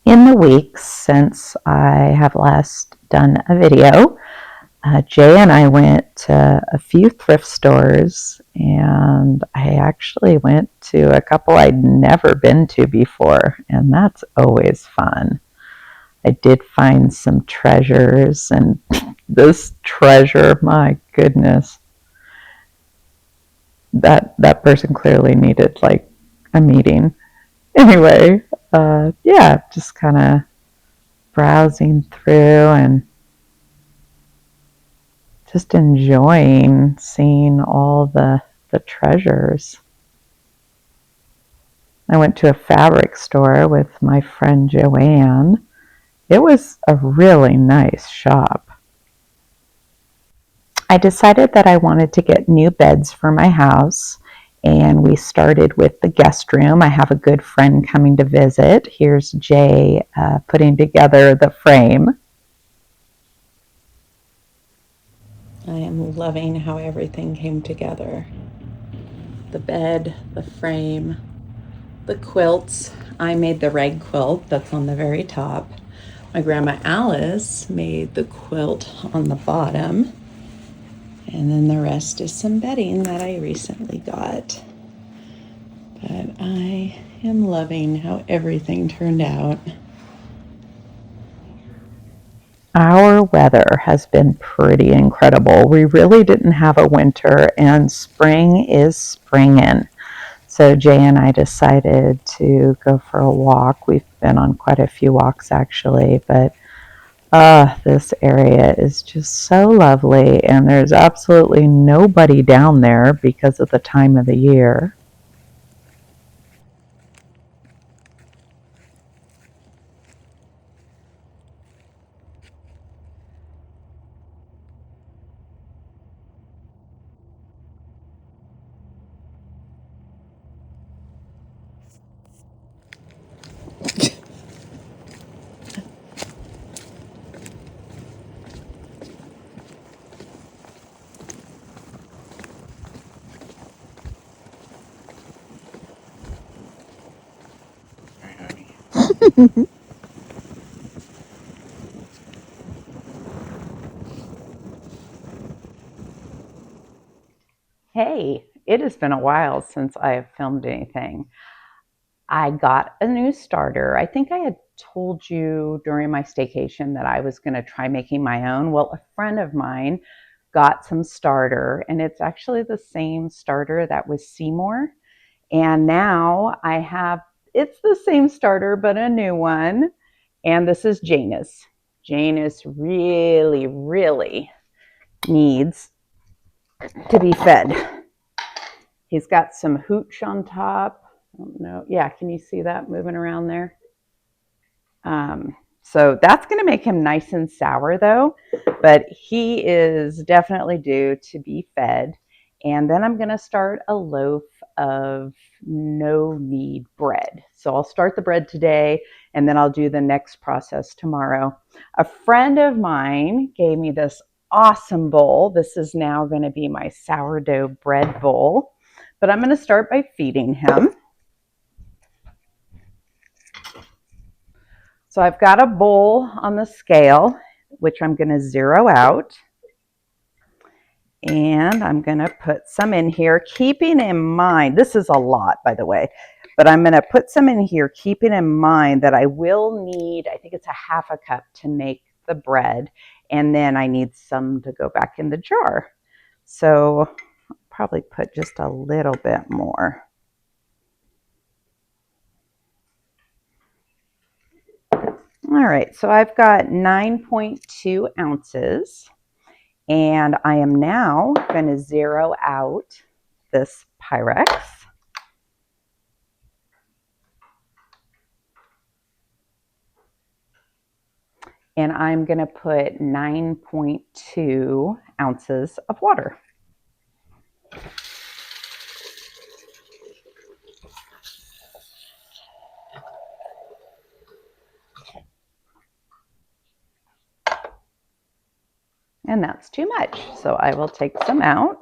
In the weeks since I have last done a video, Jay and I went to a few thrift stores, and I actually went to a couple I'd never been to before, and that's always fun. I did find some treasures, and this treasure, my goodness, that person clearly needed like a meeting. Anyway, yeah, just kind of browsing through and just enjoying seeing all the treasures. I went to a fabric store with my friend Joanne. It was a really nice shop. I decided that I wanted to get new beds for my house, and we started with the guest room. I have a good friend coming to visit. Here's Jay putting together the frame. I am loving how everything came together. The bed, the frame, the quilts. I made the rag quilt that's on the very top. My grandma Alice made the quilt on the bottom. And then the rest is some bedding that I recently got. But I am loving how everything turned out. Our weather has been pretty incredible. We really didn't have a winter, and spring is springing. So Jay and I decided to go for a walk. We've been on quite a few walks actually, but this area is just so lovely, and there's absolutely nobody down there because of the time of the year. Hey, it has been a while since I have filmed anything. I got a new starter. I think I had told you during my staycation that I was going to try making my own. Well, a friend of mine got some starter, and it's actually the same starter that was Seymour. And now I have, it's the same starter, but a new one. And this is Janus. Janus really, really needs to be fed. He's got some hooch on top. I don't know. Yeah, can you see that moving around there? So that's going to make him nice and sour though, but he is definitely due to be fed. And then I'm going to start a loaf of no knead bread. So I'll start the bread today, and then I'll do the next process tomorrow. A friend of mine gave me this awesome bowl. This is now going to be my sourdough bread bowl, but I'm going to start by feeding him. So I've got a bowl on the scale, which I'm going to zero out. And I'm going to put some in here, keeping in mind, this is a lot, by the way, but I'm going to put some in here, keeping in mind that I will need, I think it's a half a cup to make the bread. And then I need some to go back in the jar. So I'll probably put just a little bit more. All right, so I've got 9.2 ounces, and I am now going to zero out this Pyrex. And I'm going to put 9.2 ounces of water. And that's too much, so I will take some out.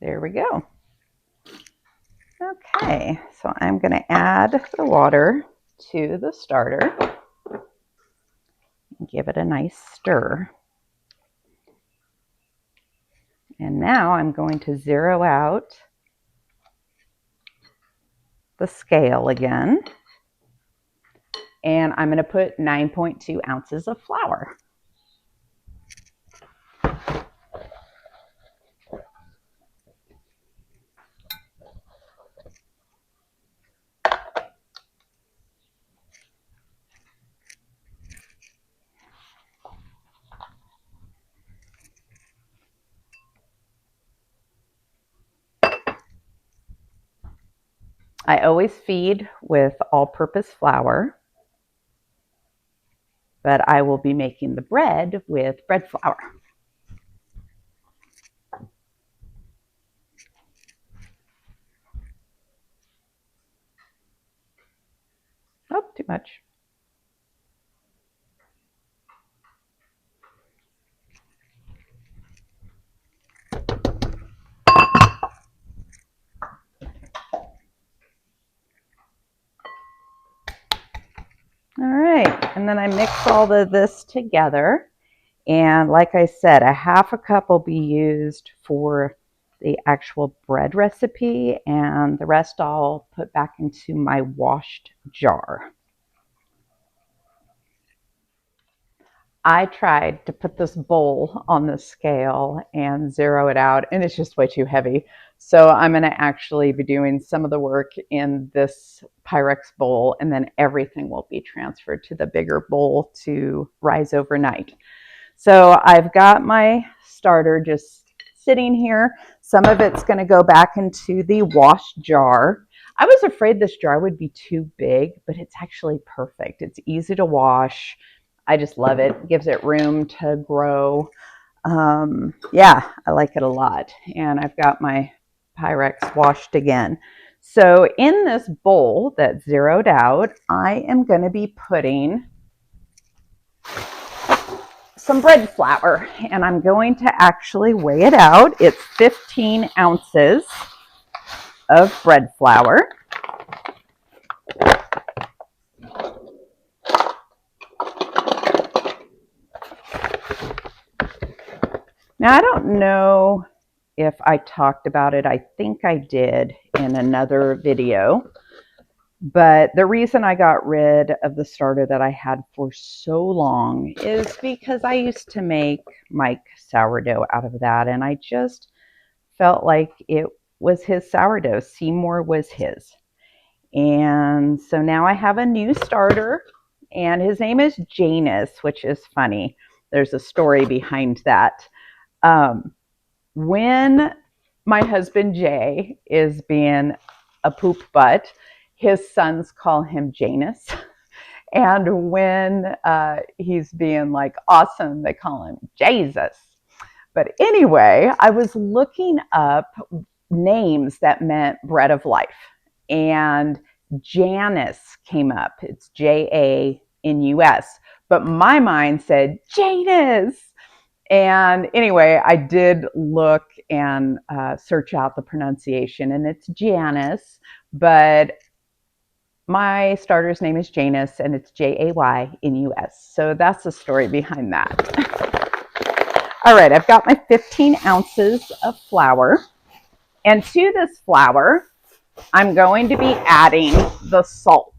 There we go. Okay, so I'm going to add the water to the starter and give it a nice stir. And now I'm going to zero out the scale again. And I'm going to put 9.2 ounces of flour. I always feed with all-purpose flour, but I will be making the bread with bread flour. Oh, too much. All right, and then I mix all of this together. And like I said, a half a cup will be used for the actual bread recipe, and the rest I'll put back into my washed jar. I tried to put this bowl on the scale and zero it out, and it's just way too heavy. So I'm going to actually be doing some of the work in this Pyrex bowl, and then everything will be transferred to the bigger bowl to rise overnight. So I've got my starter just sitting here. Some of it's going to go back into the wash jar. I was afraid this jar would be too big, but it's actually perfect. It's easy to wash. I just love it. It gives it room to grow. Yeah, I like it a lot. And I've got my Pyrex washed again. So in this bowl that's zeroed out, I am going to be putting some bread flour, and I'm going to actually weigh it out. It's 15 ounces of bread flour. Now, I don't know if I talked about it. I think I did in another video. But the reason I got rid of the starter that I had for so long is because I used to make Mike sourdough out of that, and I just felt like it was his sourdough. Seymour was his. And so now I have a new starter, and his name is Janus, which is funny. There's a story behind that. When my husband Jay is being a poop butt, his sons call him Janus. And when he's being like awesome, they call him Jesus. But anyway, I was looking up names that meant bread of life. And Janus came up. It's Janus. But my mind said Janus. And anyway, I did look and search out the pronunciation, and it's Janus. But my starter's name is Janus, and it's Jaynus. So that's the story behind that. All right, I've got my 15 ounces of flour. And to this flour, I'm going to be adding the salt.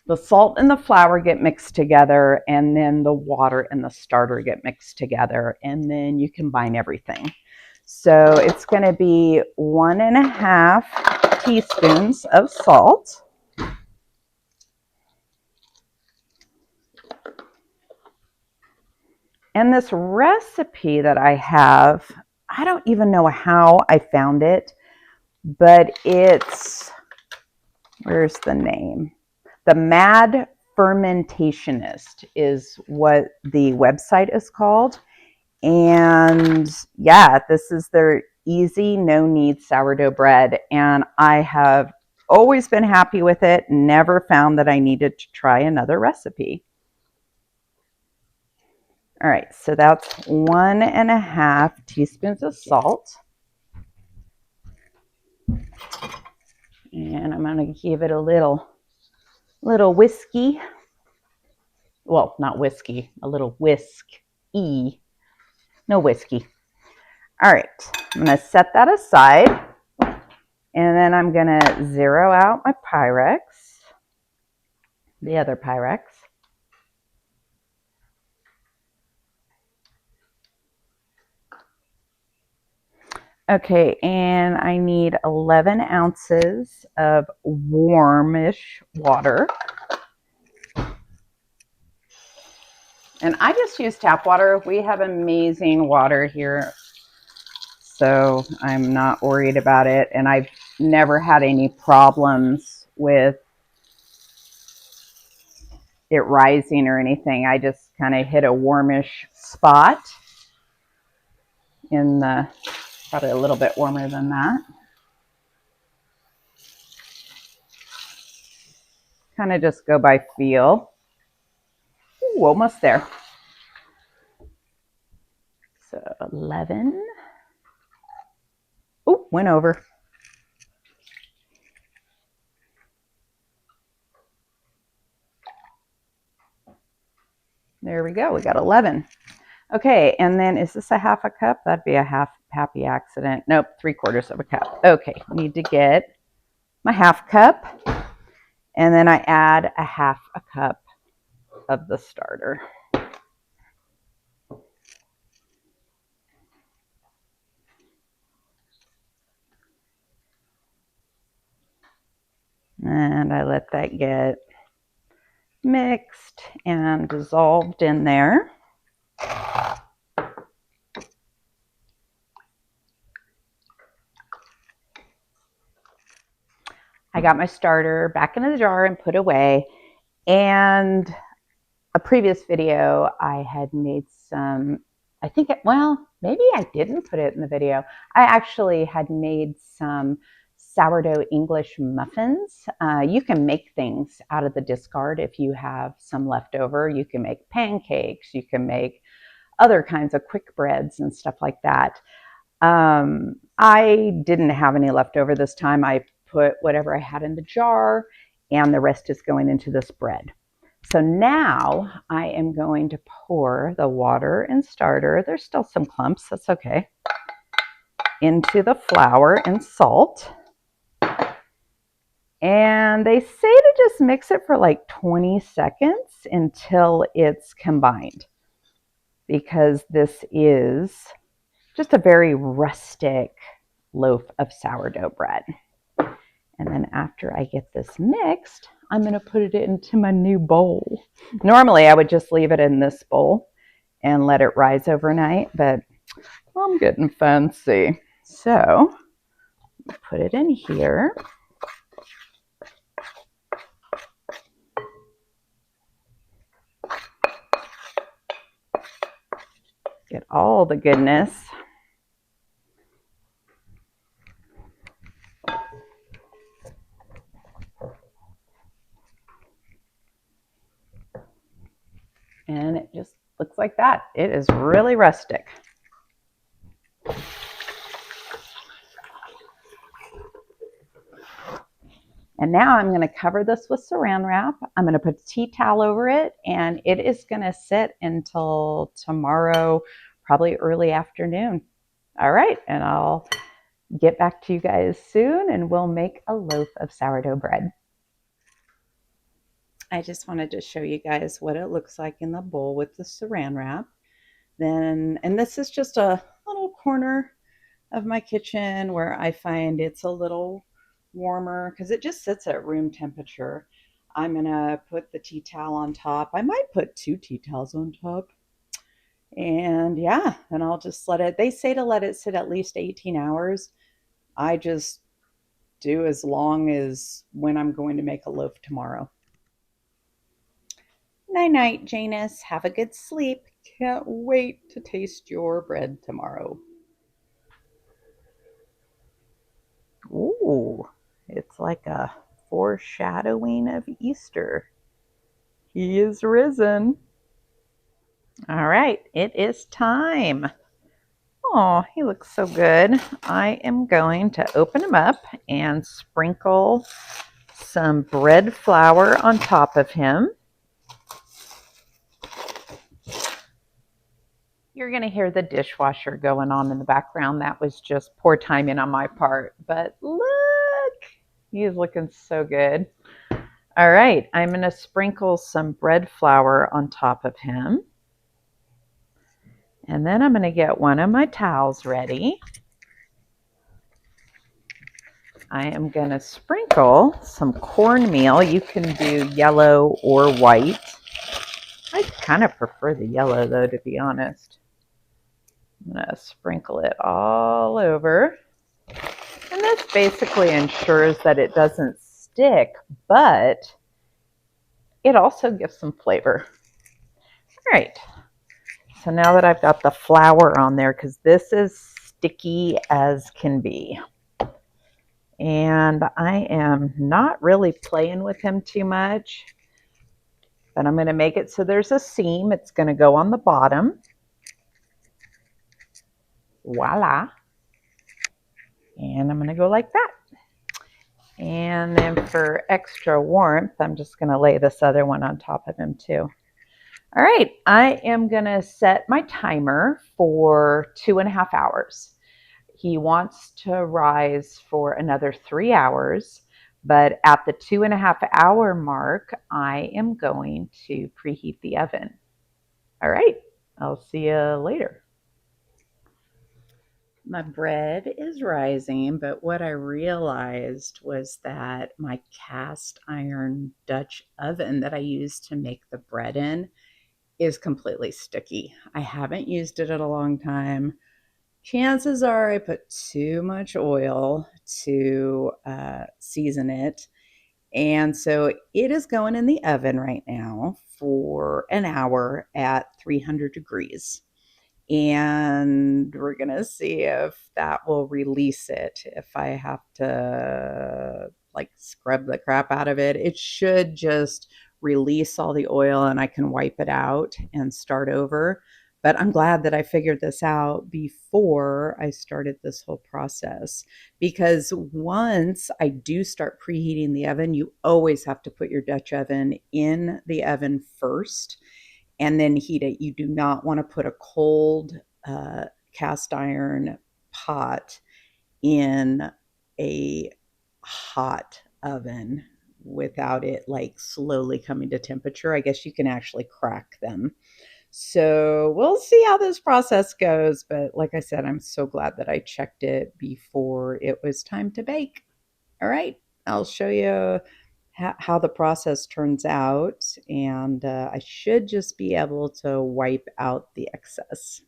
The salt and the flour get mixed together, and then the water and the starter get mixed together, and then you combine everything. So it's going to be 1.5 teaspoons of salt. And this recipe that I have, I don't even know how I found it, but it's, where's the name? The Mad Fermentationist is what the website is called. And yeah, this is their easy, no-knead sourdough bread. And I have always been happy with it, never found that I needed to try another recipe. All right, so that's 1.5 teaspoons of salt. And I'm going to give it a little whiskey. Well, not whiskey, a little whisk-y. No whiskey. All right, I'm going to set that aside. And then I'm going to zero out my Pyrex, the other Pyrex. Okay, and I need 11 ounces of warmish water. And I just use tap water. We have amazing water here, so I'm not worried about it. And I've never had any problems with it rising or anything. I just kind of hit a warmish spot in the, probably a little bit warmer than that. Kind of just go by feel. Ooh, almost there. So 11. Oh, went over. There we go. We got 11. Okay, and then is this a half a cup? That'd be a happy accident. Nope, 3/4 of a cup. Okay, need to get my half cup. And then I add a half a cup of the starter. And I let that get mixed and dissolved in there. I got my starter back into the jar and put away. And a previous video, I had made some, I think, well, maybe I didn't put it in the video. I actually had made some sourdough English muffins. You can make things out of the discard if you have some left over. You can make pancakes. You can make other kinds of quick breads and stuff like that. I didn't have any left over this time. I put whatever I had in the jar, and the rest is going into this bread. So now I am going to pour the water and starter. There's still some clumps, that's okay. Into the flour and salt. And they say to just mix it for like 20 seconds until it's combined, because this is just a very rustic loaf of sourdough bread. And then after I get this mixed, I'm going to put it into my new bowl. Normally, I would just leave it in this bowl and let it rise overnight, but I'm getting fancy. So, put it in here. Get all the goodness. And it just looks like that. It is really rustic. And now I'm going to cover this with saran wrap. I'm going to put a tea towel over it, and it is going to sit until tomorrow, probably early afternoon. All right, and I'll get back to you guys soon, and we'll make a loaf of sourdough bread. I just wanted to show you guys what it looks like in the bowl with the saran wrap. Then, and this is just a little corner of my kitchen where I find it's a little warmer because it just sits at room temperature. I'm gonna put the tea towel on top. I might put 2 tea towels on top. And yeah, and I'll just let it, they say to let it sit at least 18 hours. I just do as long as when I'm going to make a loaf tomorrow. Night night, Janice. Have a good sleep. Can't wait to taste your bread tomorrow. Ooh, it's like a foreshadowing of Easter. He is risen. All right, it is time. Oh, he looks so good. I am going to open him up and sprinkle some bread flour on top of him. You're going to hear the dishwasher going on in the background. That was just poor timing on my part. But look, he's looking so good. All right, I'm going to sprinkle some bread flour on top of him. And then I'm going to get one of my towels ready. I am going to sprinkle some cornmeal. You can do yellow or white. I kind of prefer the yellow though, to be honest. I'm going to sprinkle it all over. And this basically ensures that it doesn't stick, but it also gives some flavor. All right. So now that I've got the flour on there, because this is sticky as can be. And I am not really playing with him too much, but I'm going to make it so there's a seam. It's going to go on the bottom. Voila. And I'm going to go like that. And then for extra warmth, I'm just going to lay this other one on top of him too. All right, I am going to set my timer for 2.5 hours. He wants to rise for another 3 hours, but at the 2.5 hour mark, I am going to preheat the oven. All right, I'll see you later. My bread is rising, but what I realized was that my cast iron Dutch oven that I use to make the bread in is completely sticky. I haven't used it in a long time. Chances are I put too much oil to season it. And so it is going in the oven right now for an hour at 300 degrees. And we're going to see if that will release it. If I have to like scrub the crap out of it, it should just release all the oil and I can wipe it out and start over. But I'm glad that I figured this out before I started this whole process, because once I do start preheating the oven, you always have to put your Dutch oven in the oven first and then heat it. You do not want to put a cold cast iron pot in a hot oven without it like slowly coming to temperature. I guess you can actually crack them. So we'll see how this process goes. But like I said, I'm so glad that I checked it before it was time to bake. All right, I'll show you how the process turns out, and I should just be able to wipe out the excess,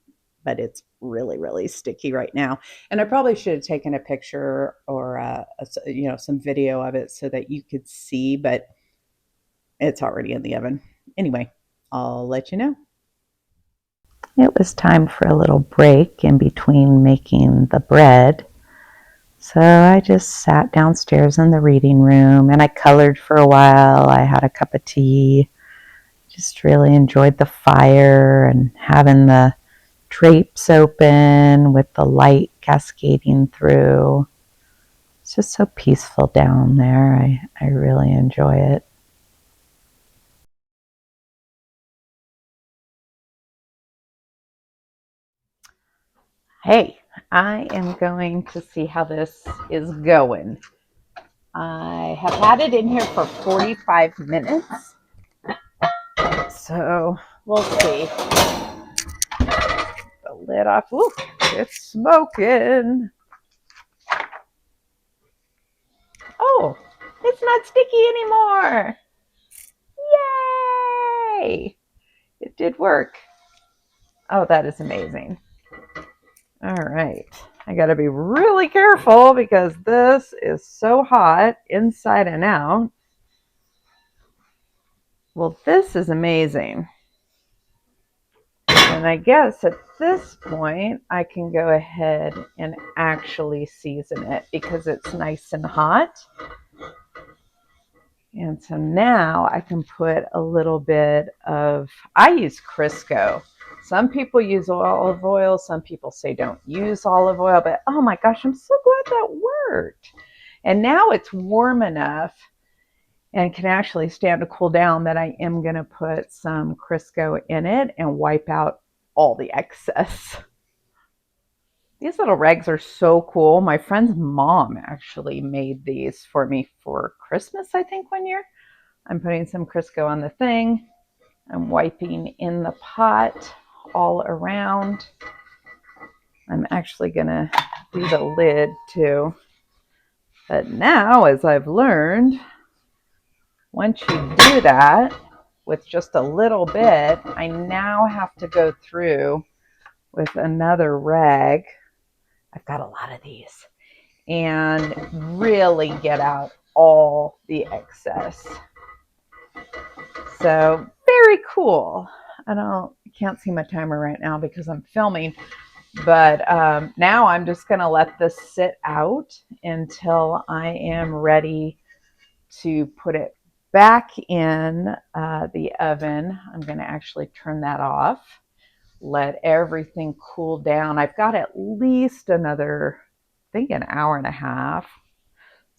but it's really, really sticky right now. And I probably should have taken a picture or some video of it so that you could see, but it's already in the oven. Anyway, I'll let you know. It was time for a little break in between making the bread. So I just sat downstairs in the reading room and I colored for a while. I had a cup of tea, just really enjoyed the fire and having the drapes open with the light cascading through. It's just so peaceful down there. I really enjoy it. Hey, I am going to see how this is going. I have had it in here for 45 minutes. So we'll see. The lid off. Ooh, it's smoking. Oh, it's not sticky anymore. Yay! It did work. Oh, that is amazing. All right. I got to be really careful because this is so hot inside and out. Well, this is amazing. And I guess at this point, I can go ahead and actually season it because it's nice and hot. And so now I can put a little bit of, I use Crisco. Some people use olive oil. Some people say don't use olive oil. But oh my gosh, I'm so glad that worked. And now it's warm enough and can actually stand to cool down that I am going to put some Crisco in it and wipe out all the excess. These little rags are so cool. My friend's mom actually made these for me for Christmas, I think, one year. I'm putting some Crisco on the thing. I'm wiping in the pot all around. I'm actually going to do the lid too. But now, as I've learned, once you do that with just a little bit, I now have to go through with another rag. I've got a lot of these. And really get out all the excess. So very cool. I can't see my timer right now because I'm filming, but now I'm just going to let this sit out until I am ready to put it back in the oven. I'm going to actually turn that off, let everything cool down. I've got at least another, I think, an hour and a half,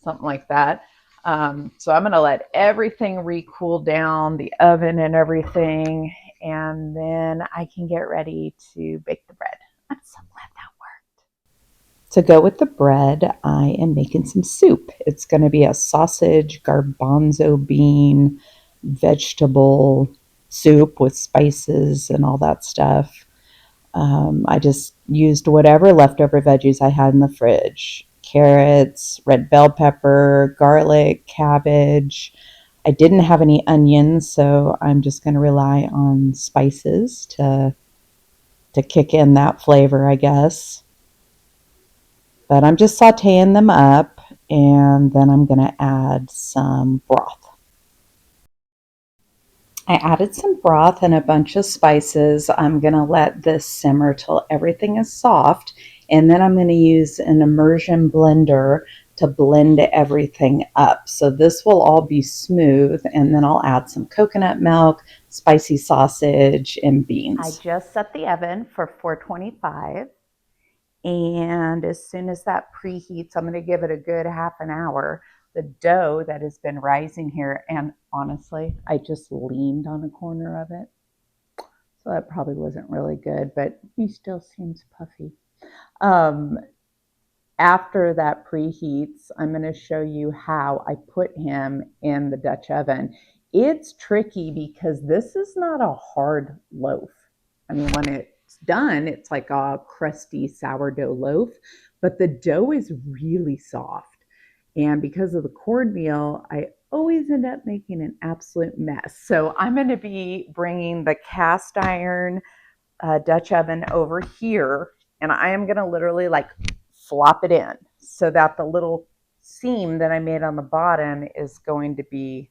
something like that. So I'm going to let everything recool down, the oven and everything, and then I can get ready to bake the bread. I'm so glad that worked. To go with the bread, I am making some soup. It's going to be a sausage, garbanzo bean, vegetable soup with spices and all that stuff. I just used whatever leftover veggies I had in the fridge. Carrots, red bell pepper, garlic, cabbage. I didn't have any onions, so I'm just going to rely on spices to kick in that flavor, I guess. But I'm just sauteing them up, and then I'm going to add some broth. I added some broth and a bunch of spices. I'm going to let this simmer till everything is soft, and then I'm going to use an immersion blender to blend everything up. So this will all be smooth, and then I'll add some coconut milk, spicy sausage, and beans. I just set the oven for 425, and as soon as that preheats, I'm going to give it a good half an hour. The dough that has been rising here, and honestly, I just leaned on a corner of it, so that probably wasn't really good, but he still seems puffy. After that preheats, I'm going to show you how I put him in the Dutch oven. It's tricky because this is not a hard loaf. I mean, when it's done, it's like a crusty sourdough loaf, but the dough is really soft. And because of the cornmeal, I always end up making an absolute mess. So I'm going to be bringing the cast iron Dutch oven over here, and I am going to literally like flop it in so that the little seam that I made on the bottom is going to be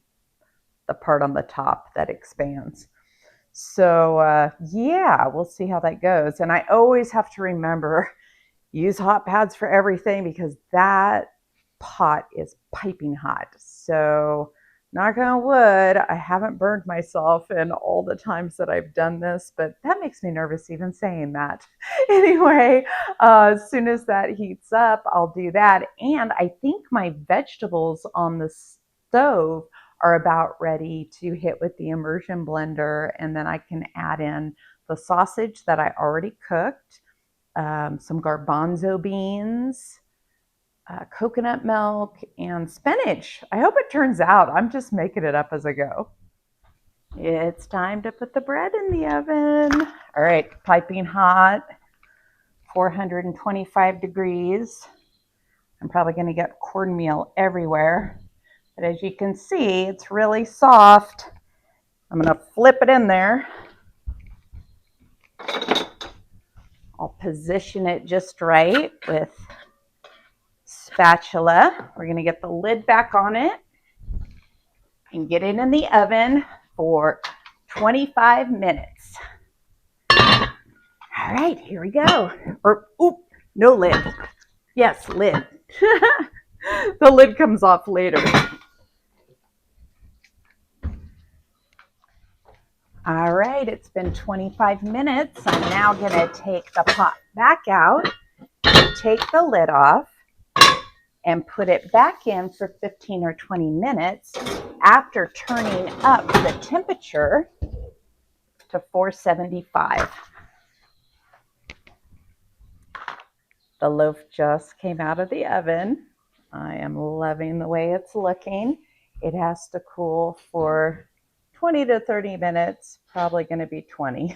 the part on the top that expands. So yeah, we'll see how that goes. And I always have to remember, use hot pads for everything because that pot is piping hot. So knock on wood, I haven't burned myself in all the times that I've done this, but that makes me nervous even saying that. Anyway, as soon as that heats up, I'll do that. And I think my vegetables on the stove are about ready to hit with the immersion blender, and then I can add in the sausage that I already cooked, some garbanzo beans, coconut milk, and spinach. I hope it turns out. I'm just making it up as I go. It's time to put the bread in the oven. All right, piping hot, 425 degrees. I'm probably going to get cornmeal everywhere. But as you can see, it's really soft. I'm going to flip it in there. I'll position it just right with spatula. We're going to get the lid back on it and get it in the oven for 25 minutes. All right, here we go. No lid. Yes, lid. The lid comes off later. All right, it's been 25 minutes. I'm now going to take the pot back out, take the lid off, and put it back in for 15 or 20 minutes after turning up the temperature to 475. The loaf just came out of the oven. I am loving the way it's looking. It has to cool for 20 to 30 minutes, probably going to be 20.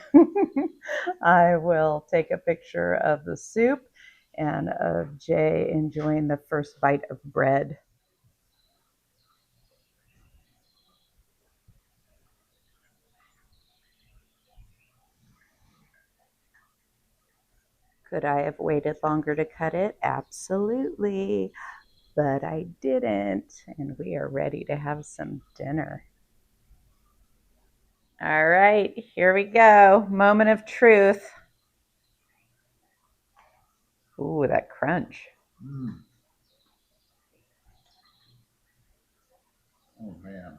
I will take a picture of the soup and of Jay enjoying the first bite of bread. Could I have waited longer to cut it? Absolutely. But I didn't, and we are ready to have some dinner. All right, here we go. Moment of truth. Ooh, that crunch. Mm. Oh man,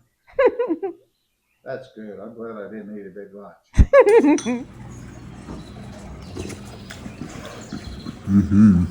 that's good. I'm glad I didn't eat a big lunch. Mm-hmm.